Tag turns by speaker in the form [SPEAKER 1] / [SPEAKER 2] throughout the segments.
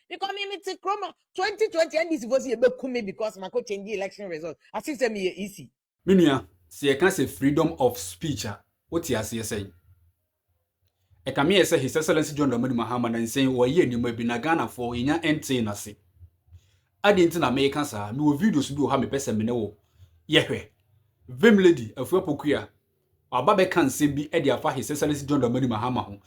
[SPEAKER 1] because me to chroma 2020 and this was me because my coach change the election results. I think me easy.
[SPEAKER 2] Minia, see, I can say freedom of speech. What you say? I can me say His Excellency John Dramani Mahama and saying, "Why ye you may be Nagana for in your entry na say." I didn't know American sir. No videos do have me person me no. Yehwe, Vim Lady, a few pokuya. Ababe can say be Eddie afa His Excellency John Dramani Mahama ho.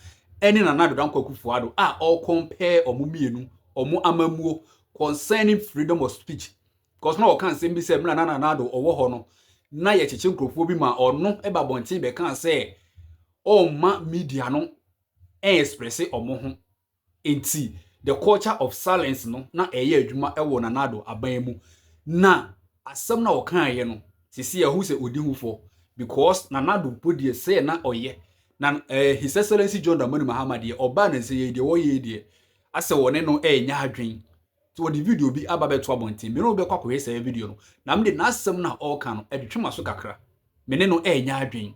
[SPEAKER 2] Any another don't kwaku fuado. All compare or mumienu or mu amamuo concerning freedom of speech. Cause no can say be say na nado or wo no. Na ye chiche nkrofo bi ma or no eba bontin be can say oh ma media no express omo ho. Enti the culture of silence no na eye adwuma ewo na nado aban mu. Na asem na o kan ye no sisi ehu se odi hufo because na nado podie say na oye. Na His Excellency John Dramani Mahama de oba na say ye de wo ye de ase wone no nya adwen so the video bi aba beto abontin me no be kwa kwa say video no na me de na asem na all kan no edwetwe so kakra me ne no nya adwen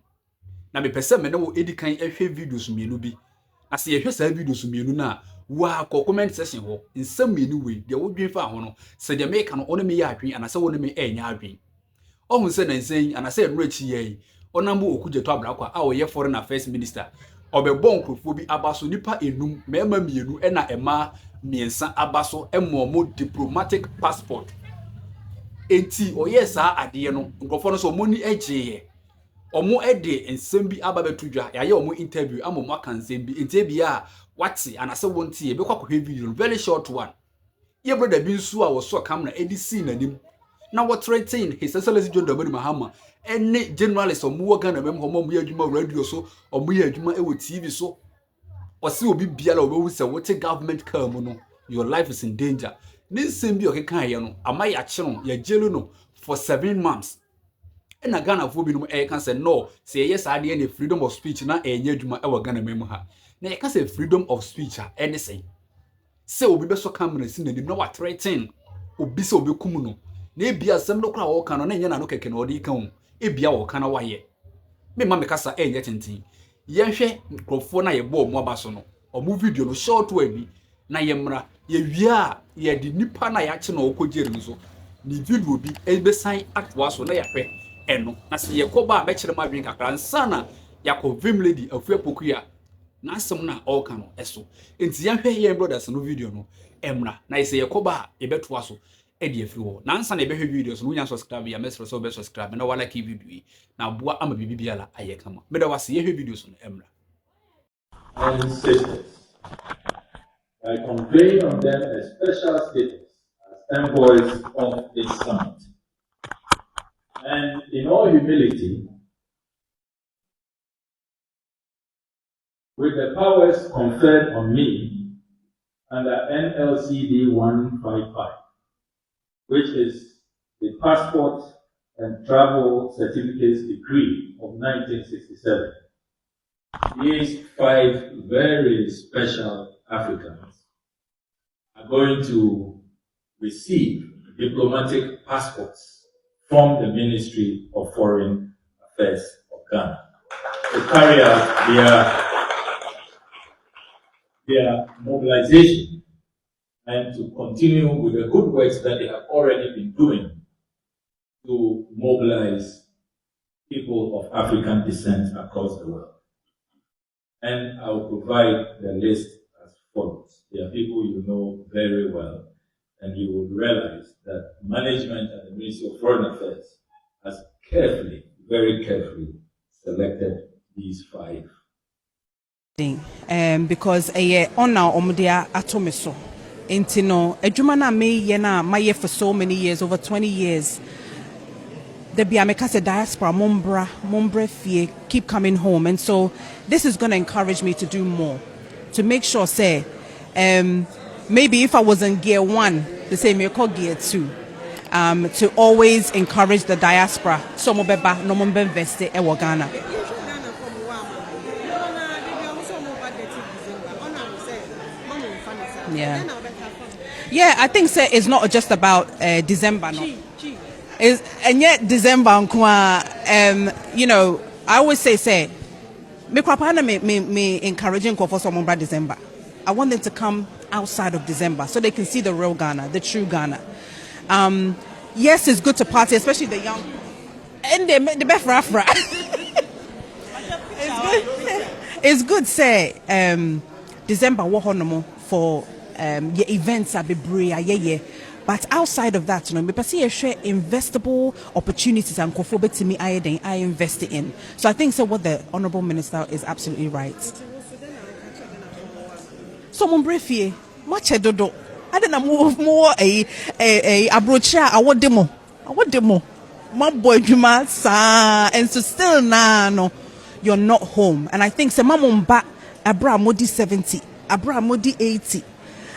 [SPEAKER 2] na me pese me ne wo edikan ehwe videos mienu bi ase ye hwe sa videos mienu na wa ko comment section ho nsem mienu we de wo dwen fa ho no se de me ka no ono me ya adwen anase wo ne me nya adwen ohun se na nsen anase enro achi ye onambo okujeto abrakwa a oye foreign affairs minister obebo nkrofo bi abaso nipa enum mema mienu na ema miensa abaso emomo diplomatic passport enti oye saa ade no nkrofo no so moni ageye omo ede ensem bi ababetudwa yaye omo interview amomo akansem bi enti bia wati anase wonti e be kwakwe video very short one ye brother bi nsu a wo so camera edisi nanim na what threaten His Excellency John Dramani Mahama any journalist omo Ghana mem ho mo adwuma radio so omo ye adwuma e wo TV so o se obi biala obewu se what government car mu no your life is in danger ninsem bi okekan ye no amaya che no ya jelu no for 7 months na Ghana fo bi no e kan say no say yes ade na freedom of speech na enye adwuma e wo Ghana mem ha na e kan say freedom of speech anything say obi be so camera si na nim na what threaten obi se obi kum no na ebia asem no kra wo kan no na enye na no keke na odi kan ebia wo kan na waye me ma me kasa enye tintin ye hwe nkrofo na ye bo mo abaso no omo video no short one bi na ye mra ye wia ye di nipa na ya che na okogere no so ni video bi ebe san atwa so na ya hwe eno na se ye koba be kire ma dwen kakra nsa na yakọ Vim Lady afua pokuya na asem na all kan no eso enti ye hwe ye brothers no video no emra na ye se ye koba e beto aso edi afiri ho na nsa na ebe hwe videos no nya subscribe ya mesro so be subscribe na wala ki video yi na boa ama bibi biala aye kama me da wase ye hwe videos no emra
[SPEAKER 3] and sisters. I convey on them a special status as envoys of this summit. And in all humility, with the powers conferred on me under NLCD 155, which is the Passport and Travel Certificates Decree of 1967. These 5 very special Africans are going to receive diplomatic passports from the Ministry of Foreign Affairs of Ghana to carry out their mobilization and to continue with the good works that they have already been doing to mobilize people of African descent across the world. And I will provide the list as follows. They are people you know very well, and you will realize that management at the Ministry of Foreign Affairs has carefully, very carefully selected these 5.
[SPEAKER 4] Because honor omudia atomiso. Intino, adwuma na me ye na maye for so many years, over 20 years. The Biamekase diaspora, Mombra fie, keep coming home. And so this is going to encourage me to do more, to make sure, say, maybe if I was in gear 1, the same me call gear 2, to always encourage the diaspora. So mobeba no mombe invest e Ghana. Yeah, I think say it's not just about December. No. And yet December, you know, I always say, me encouraging for someone by December. I want them to come outside of December so they can see the real Ghana, the true Ghana. Yes, it's good to party, especially the young. And the best rafra. It's good, say, December, for your events are be yeah. But outside of that, me perceive share investable opportunities and to me I invest in. So I think so what the Honourable Minister is absolutely right. So mon brefie, much dodo. I don't know more a abrocha I want demo. My boy Juma sa and so still no you're not home. And I think say mamon ba abra modi 70, abra modi 80.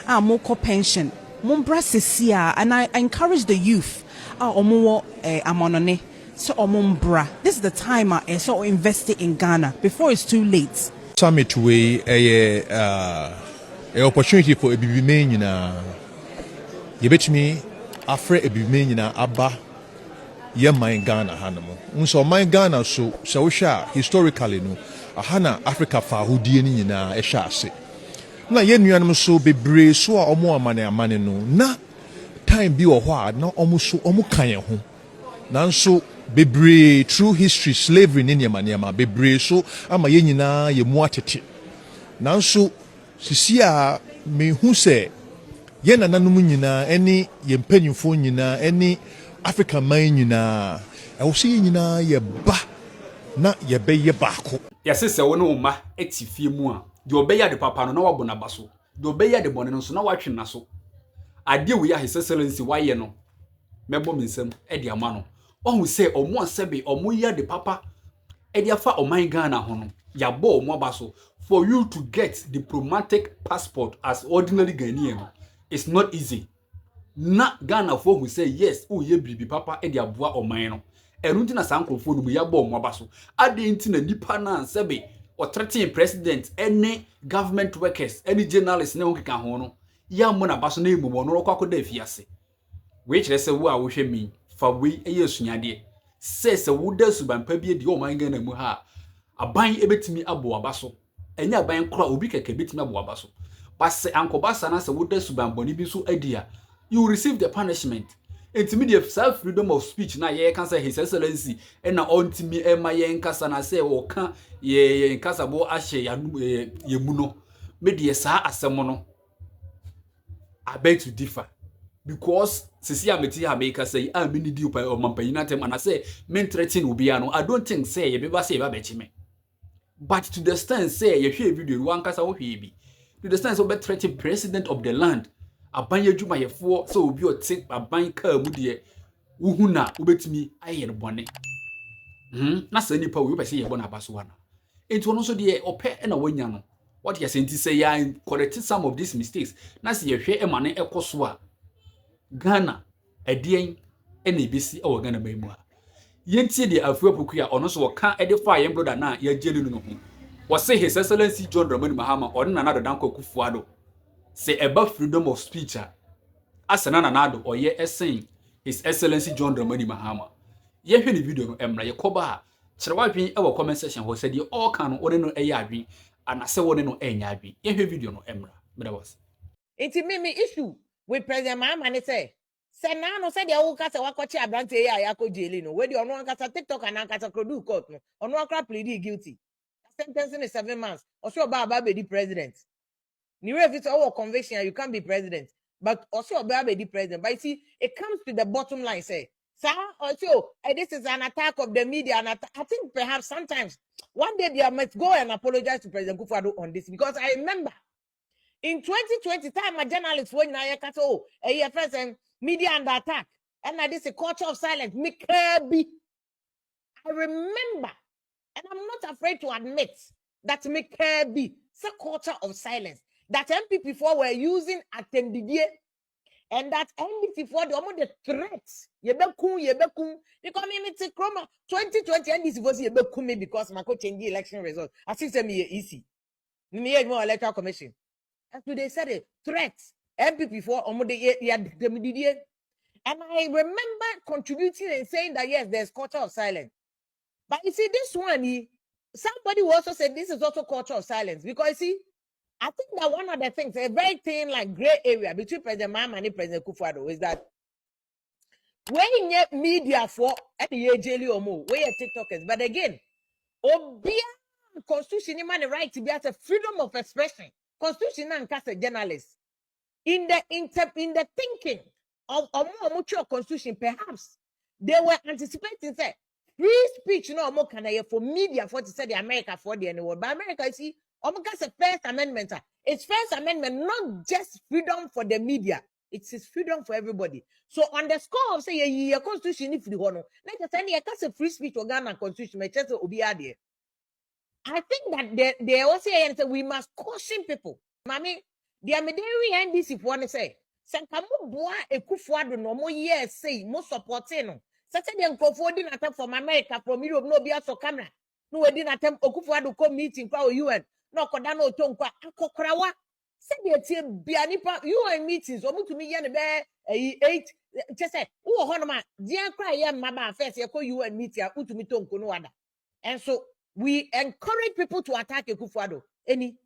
[SPEAKER 4] Moko pension. Mumbra sesia, and I encourage the youth. Omo amonone. So omumbra. This is the time I so invested in Ghana before it's too late.
[SPEAKER 5] Summit way a opportunity for a baby man you bet me afraid a baby man abba ye my Ghana hanamo. So my Ghana so sha historically no hana Africa fa hudie ni nyina e sha ase. Na ye nuanom so bebre so a omo amane no na time bi wo ho a na omo kan ye ho nanso bebre through history slavery ne niema bebre so ama ye nyina ye mu atete nanso sisi a me hu se ye nananom nyina eni ye mpanyimfo nyina eni Africa man nyina e wo se nyina ye ba na ye be ye baako
[SPEAKER 2] yase se wo ne uma etifie mu a de obeya de papa no na wabo na baso de obeya de bone no so na watwe na so ade we ya his excellency waye no mebo minsem e de ama no ohu se omo asebe omo ya de papa e de afa oman Ghana ho no ya bo omo baso for you to get diplomatic passport as ordinary Ghanaian it's not easy na Ghana for who say yes o ye bibi papa e de aboa oman no enu nti na sankrofo no mu ya bo omo baso ade nti na nipa na sebe or threatening president any government workers any journalists na won keka ho no ya mo na baso na emu mo no kwakoda afiase we kire se wo a wo hwe mi fa we eye sunyade se wo da subampa bi di o man Ghana mu ha aban ebetimi abo abaso enya aban kora obi keke betimi abo abaso base ankobasa na se wo da subamboni bi so adia you receive the punishment. Intermediate self freedom of speech na ye can say his excellency and na ontimi ema ye nkasa na say wo ka ye nkasa bo ahye ye mu no me de sa asem no I beg to differ because sisi ameti ha make say a mini di o mampanyina tem and I say men threaten obi ano I don't think say ye be ba say ba bechi me but to the stand say ye hwe video wan kasa wo hwe bi to the stand so be threaten president of the land abanye djuma yefo so obi o tik aban ka mu de wuhu na obetimi aye ne bone na sa nipa wo pese ye bona abaso wana enti wono so de ope na wanya no what you senti say ya correct some of these mistakes na se ye hwe emane ekoso a Ghana adien ena ebesi e wo Ghana ba mu a yentie de afuapoku a ono so wo ka ede fa ye brother na ya jeli no ho wo say his excellency John Dramani Mahama ono na nado danko kufuado say about freedom of speech asana na nado oye esen his excellency John Dramani Mahama ye hwe ni video no emra ye koba a kyerewatwen e wo comment section ho say de all kan no one no eye adwen anase one no enya adwen ye hwe video no emra meda was
[SPEAKER 1] Iti me issue with President Mahama ne say na no say de wo kasa wakoche abrante ya yako jeli no we de ono ankasa TikTok and ankasa produce court no ono akra plead guilty sentencing is 7 months also ba be the president ni if it's our conviction you can't be president but also ba be the president but you see it comes to the bottom line say sir also this is an attack of the media and I think perhaps sometimes one day they must go and apologize to President Kufuor on this because I remember in 2020 time a journalist when I oh a person media under attack and this is a culture of silence me kirby I remember and I'm not afraid to admit that me kirby it's a culture of silence that MPP4 were using attendidie and that MPP4 the threats yebekum because me take chroma 2020 and this was yebekum me because my coach change the election results as if me easy me more electoral commission. As they said it, threats. MPP4 and I remember contributing and saying that yes, there's culture of silence. But you see, this one, somebody who also said this is also culture of silence because you see, I think that one of the things, a very thin, like gray area between President Mahama and President Kufuor is that when you get media for any jelly or more, where TikTokers, but again, Obia Constitution man the right to be as a freedom of expression. Constitution and cast a journalist. In the thinking of a more mature constitution, perhaps they were anticipating say free speech no more can I for media for to say the America for the world. But America, you see, almost a First Amendment. It's First Amendment, not just freedom for the media. It's freedom for everybody. So on the score of say a constitution if the one, like I said, you can free speech or Ghana constitution, I think that they also say we must caution people. Mommy, the Amederi NDC for one say, Sankamu boa a kufuado no more years say, most supporting no. Saturday and Cofordin attempt from America, from Europe, no be so camera. No, I didn't attempt Okufuado come meeting, crowd UN, no Kodano Tonka, Akokrawa. Said the Bianipa, UN meetings, or to me, yan bear 8. Just said, oh, Honoma, dear cry, yan mama, first, you call UN meeting, to me Tonko no other. And so we encourage people to attack Akufuado. Any.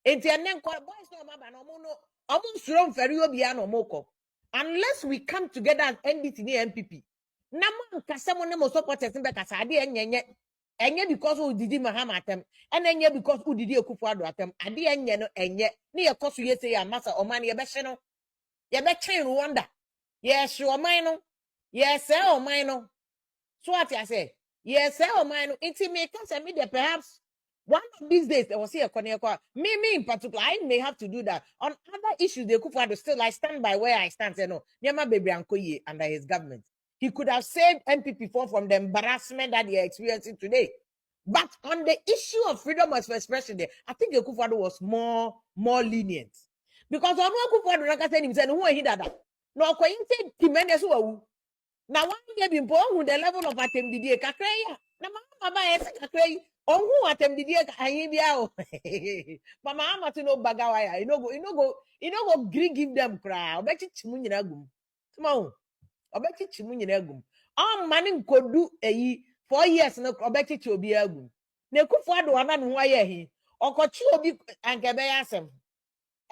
[SPEAKER 1] Boys no maba no mo no omo very obia no moko. Unless we come together as NDC and MPP. Na man kasa mo ne mo supporters be kasa ade enye because we didi Mahama atem and enye because we didi Akufuado atem ade enye no enye ne ye koso ye say amasa oman ye be hye no ye be chen Rwanda yes oman no yes oman no so what I say yes oman no inti me kasa me perhaps one of these days, there was here me in particular, I may have to do that. On other issues, they could find still I stand by where I stand. Say no, Nyama Baby Ankoye under his government. He could have saved MPP4 from the embarrassment that they are experiencing today. But on the issue of freedom of expression, I think Akufo-Addo was more lenient. Because on Akufo-Addo, like I said, himself, who he that? No, he said, Timenez who. Now, one year been born with the level of atem didier kakreya. Now, mama is kakreya. On who atem didier kahibiao. Mama ama to no bagawaya. You know go give them cry. Obeti chimunyina gum. Come obeti chimunyina gum. Manning could do 4 years no obeti chobi agum. Ne Akufo-Addo anan who aye he. Okochi obi ankebeya asem.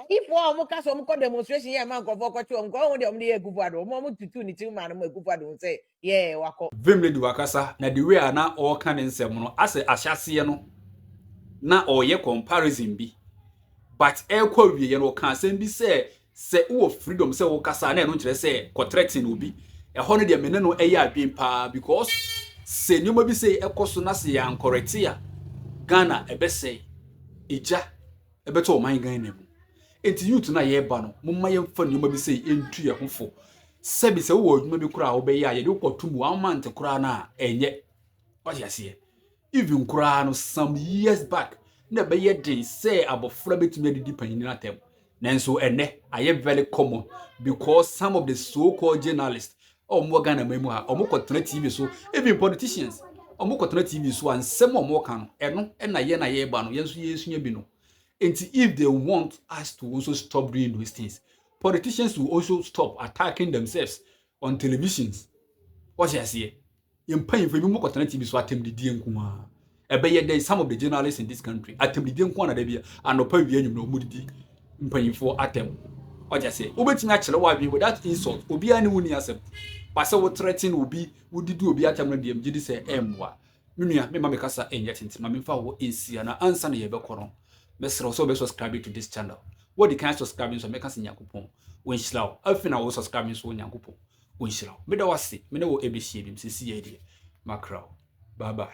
[SPEAKER 1] If one cast some demonstration here, man, go for you, go on the Akufo-Addo, moment to 2 man, Akufo-Addo say, yeah, wako.
[SPEAKER 2] Vimlady wakasa, na the way na all can in semono, as a ashasi no, na or ye comparison be. But elko we no can send be say freedom, say wakasa, and don't say, contracting will be a honey de meneno a being pa because say no maybe say ekosonasi and correctia Ghana ebe say, ija ebeto my Ghana. Enti youth na ye ba no momma ye mfa nyoma bi sei entu ye hofo sebi se wo adwuma bi kura wo be ya ye de kwotum 1 month kura na enye what you see even kura no some years back na be ye den say abofra betumi adidi panyin na tem nanso ene aye very common because some of the so called journalists omo Ghana mamu ha omo kwotena TV so even politicians omo kwotena TV so ansem omo kan eno na ye ba no yenso yesunya bi no. And if they want us to also stop doing those things, politicians will also stop attacking themselves on televisions. What I say? In paying for more alternative is what there some of the journalists in this country attempt the Dien and no pay no moody in paying for attempt. What I say? Obet natural why be without insult, Obi any winning yourself. Passa what threatening will be, would do be at GD say Mwa. Munia, me mamma casa and yet in Mammy Fowl in Siena answer the Ebecoron. Best also be subscribing to this channel. What the kind of subscribing so make us in Yakupon. When slow, I think I was subscribing so Yakupo. When slow, me do was see, me know ABC, CCAD. Macro. Bye bye.